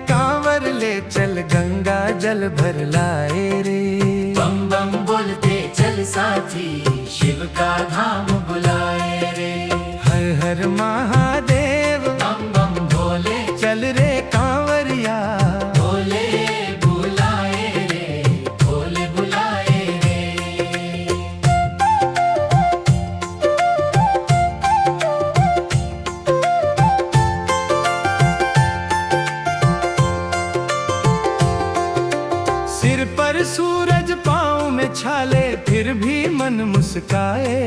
कांवर ले चल गंगा जल भर लाए रे। बम बम बोलते चल साथी शिव का धाम बुलाए रे। हर हर महादेव बम बम भोले चल रे कांवरिया। भोले बुलाए रे, भोले बुलाए रे। सिर पर सूरज पाँव में छाले फिर भी मन मुस्काए।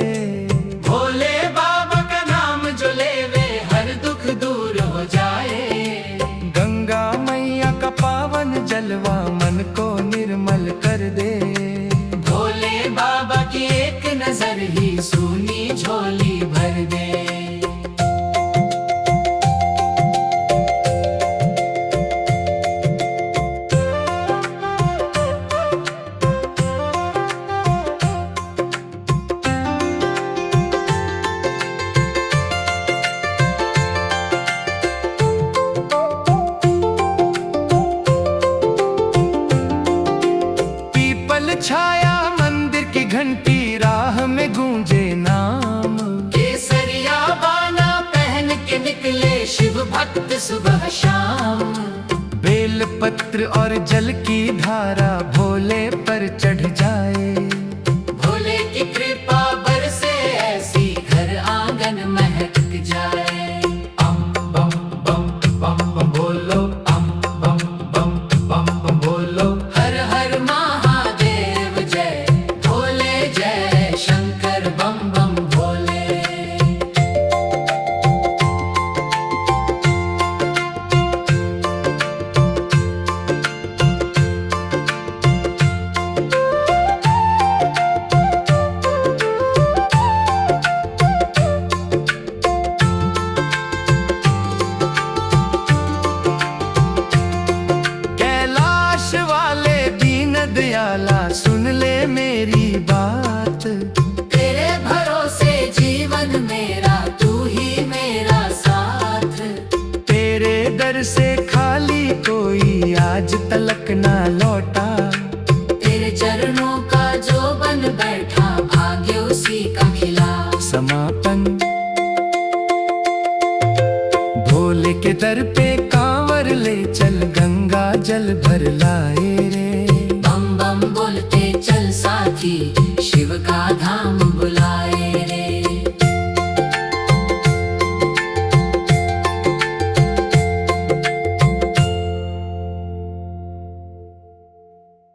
भोले बाबा का नाम जो लेवे हर दुख दूर हो जाए। गंगा मैया का पावन जलवा मन को निर्मल कर दे। भोले बाबा की एक नजर ही सूनी झोली भर दे। छाया मंदिर की घंटी राह में गूंजे नाम। केसरिया बाना पहन के निकले शिव भक्त सुबह शाम। बेल पत्र और जल की धारा भोले पर चढ़ जाए। भोले की कृपा बरसे ऐसी घर आंगन महक जाए। अम बम बम बम बम बोलो, अम बम बम बम बम बोलो। हर हर महादेव जय भोले जय शंकर बम बम भोले। कैलाश वाले दीन दयाला सुन ले मेरी बात। तेरे भरोसे जीवन मेरा तू ही मेरा साथ। तेरे दर से खाली कोई आज तलक ना लौटा। तेरे चरणों का जो बन बैठा भाग्य उसी का खिला। समापन भोले के दर पे कांवर ले चल गंगा जल भर लाए रे। बम बम बोलते चल साथी शिव का धाम बुलाए रे।